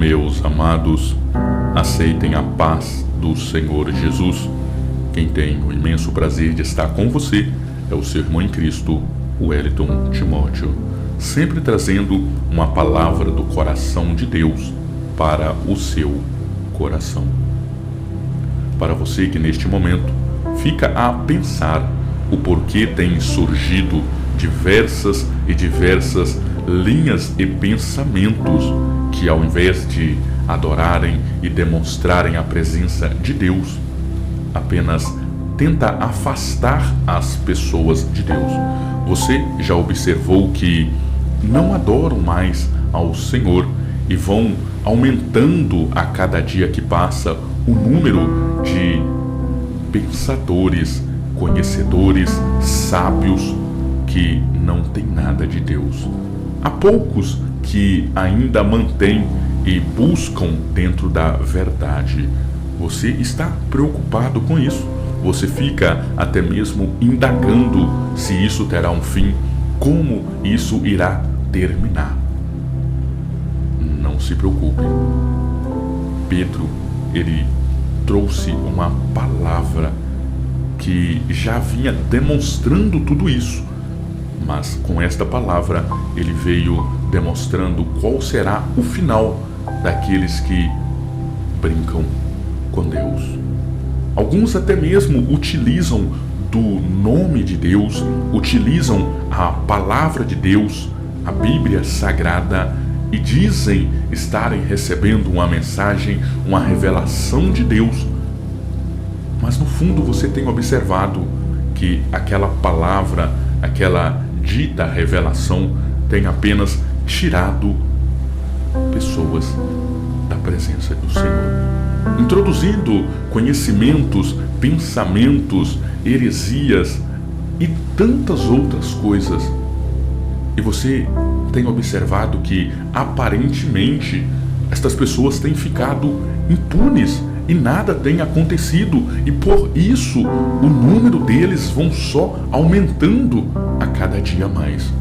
Meus amados, aceitem a paz do Senhor Jesus. Quem tem o imenso prazer de estar com você é o seu irmão em Cristo, Wellington Timóteo, sempre trazendo uma palavra do coração de Deus para o seu coração. Para você que neste momento fica a pensar o porquê tem surgido diversas linhas e pensamentos que, ao invés de adorarem e demonstrarem a presença de Deus, apenas tenta afastar as pessoas de Deus. Você já observou que não adoram mais ao Senhor e vão aumentando a cada dia que passa o número de pensadores, conhecedores, sábios que não têm nada de Deus. Há poucos que ainda mantêm e buscam dentro da verdade. Você está preocupado com isso? Você fica até mesmo indagando se isso terá um fim, como isso irá terminar. Não se preocupe. Pedro, ele trouxe uma palavra que já vinha demonstrando tudo isso, mas com esta palavra ele veio demonstrando qual será o final daqueles que brincam com Deus. Alguns até mesmo utilizam do nome de Deus, utilizam a palavra de Deus, a Bíblia Sagrada, e dizem estarem recebendo uma mensagem, uma revelação de Deus. Mas no fundo você tem observado que aquela palavra, aquela dita revelação tem apenas tirado pessoas da presença do Senhor, introduzindo conhecimentos, pensamentos, heresias e tantas outras coisas. E você tem observado que aparentemente estas pessoas têm ficado impunes e nada tem acontecido, e por isso o número deles vão só aumentando a cada dia mais.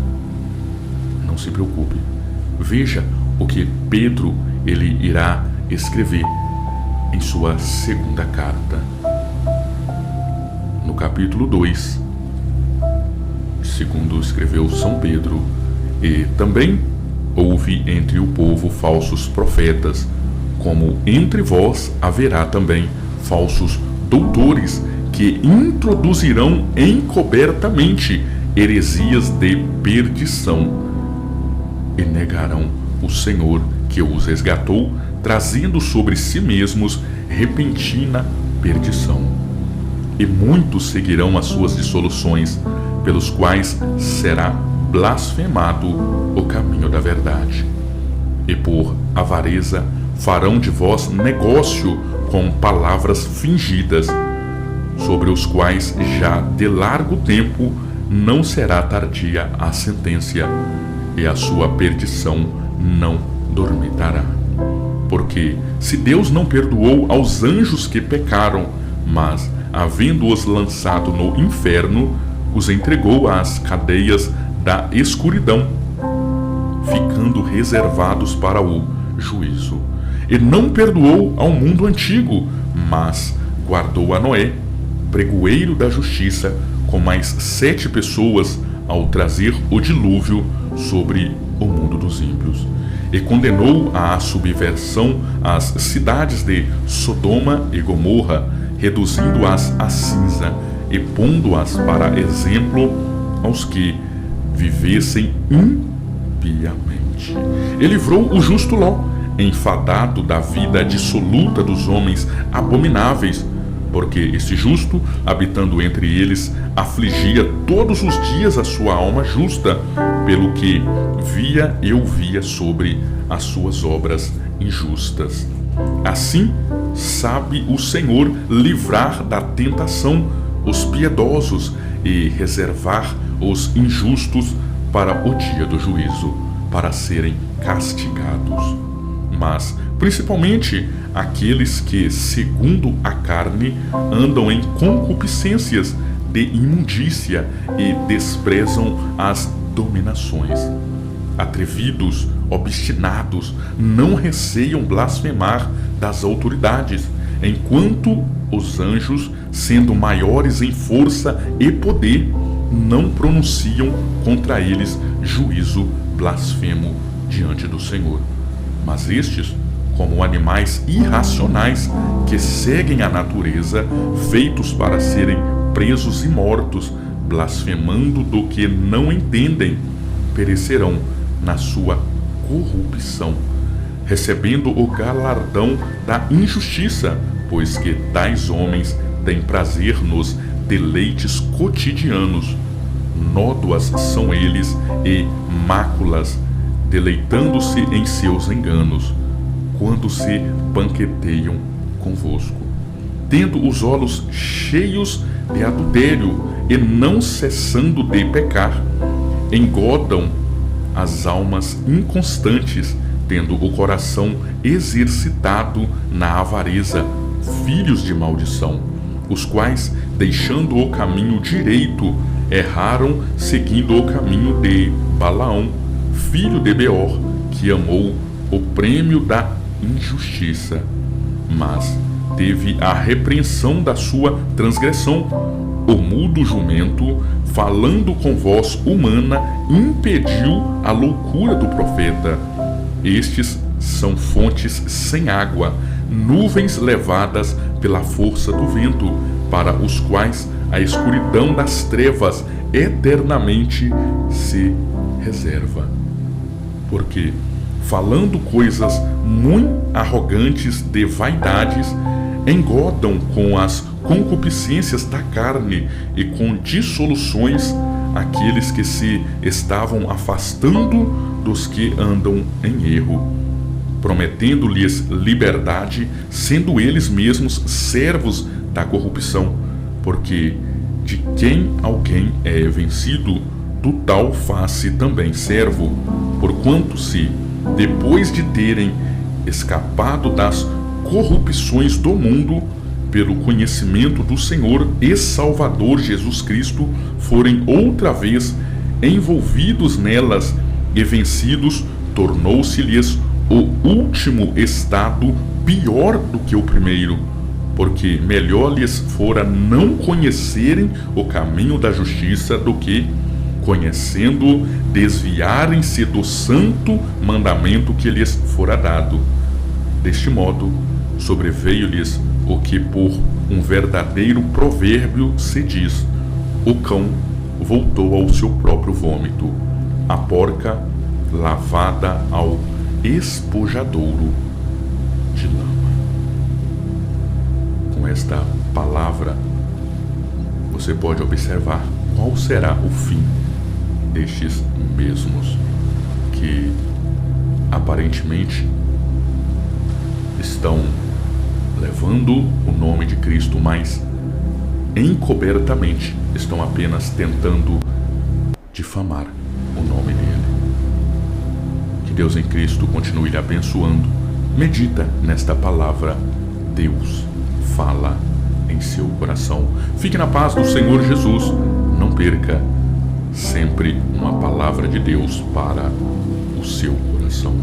Não se preocupe. Veja o que Pedro ele irá escrever em sua segunda carta. No capítulo 2, segundo escreveu São Pedro, e também houve entre o povo falsos profetas, como entre vós haverá também falsos doutores que introduzirão encobertamente heresias de perdição e negarão o Senhor que os resgatou, trazendo sobre si mesmos repentina perdição. E muitos seguirão as suas dissoluções, pelos quais será blasfemado o caminho da verdade. E por avareza farão de vós negócio com palavras fingidas, sobre os quais já de largo tempo não será tardia a sentença, e a sua perdição não dormitará. Porque se Deus não perdoou aos anjos que pecaram, mas, havendo-os lançado no inferno, os entregou às cadeias da escuridão, ficando reservados para o juízo. E não perdoou ao mundo antigo, mas guardou a Noé, pregoeiro da justiça, com mais 7 pessoas, ao trazer o dilúvio sobre o mundo dos ímpios. E condenou à subversão as cidades de Sodoma e Gomorra, reduzindo-as a cinza e pondo-as para exemplo aos que vivessem impiamente. E livrou o justo Ló, enfadado da vida dissoluta dos homens abomináveis, porque este justo, habitando entre eles, afligia todos os dias a sua alma justa, pelo que via e ouvia sobre as suas obras injustas. Assim, sabe o Senhor livrar da tentação os piedosos e reservar os injustos para o dia do juízo, para serem castigados. Mas, principalmente, aqueles que, segundo a carne, andam em concupiscências de imundícia e desprezam as dominações. atrevidos, obstinados, não receiam blasfemar das autoridades, enquanto os anjos, sendo maiores em força e poder, não pronunciam contra eles juízo blasfemo diante do Senhor. Mas estes, como animais irracionais que seguem a natureza, feitos para serem presos e mortos, blasfemando do que não entendem, perecerão na sua corrupção, recebendo o galardão da injustiça, pois que tais homens têm prazer nos deleites cotidianos. Nódoas são eles e máculas, deleitando-se em seus enganos, quando se banqueteiam convosco, tendo os olhos cheios de adultério e não cessando de pecar, engodam as almas inconstantes, tendo o coração exercitado na avareza, filhos de maldição, os quais, deixando o caminho direito, erraram seguindo o caminho de Balaão, filho de Beor, que amou o prêmio da injustiça, mas teve a repreensão da sua transgressão. O mudo jumento, falando com voz humana, impediu a loucura do profeta. Estes são fontes sem água, nuvens levadas pela força do vento, para os quais a escuridão das trevas eternamente se reserva. Porque, falando coisas muito arrogantes de vaidades, engodam com as concupiscências da carne e com dissoluções aqueles que se estavam afastando dos que andam em erro, prometendo-lhes liberdade, sendo eles mesmos servos da corrupção, porque de quem alguém é vencido, do tal faz-se também servo, porquanto se, depois de terem escapado das corrupções do mundo, pelo conhecimento do Senhor e Salvador Jesus Cristo, forem outra vez envolvidos nelas e vencidos, tornou-se-lhes o último estado pior do que o primeiro, porque melhor lhes fora não conhecerem o caminho da justiça do que, conhecendo, desviarem-se do santo mandamento que lhes fora dado. Deste modo, sobreveio-lhes o que por um verdadeiro provérbio se diz: o cão voltou ao seu próprio vômito, a porca lavada ao espojadouro de lama. Com esta palavra, você pode observar qual será o fim destes mesmos que aparentemente estão levando o nome de Cristo, mas encobertamente estão apenas tentando difamar o nome dele. Que Deus em Cristo continue lhe abençoando. Medita nesta palavra. Deus fala em seu coração. Fique na paz do Senhor Jesus. Não perca sempre uma palavra de Deus para o seu coração.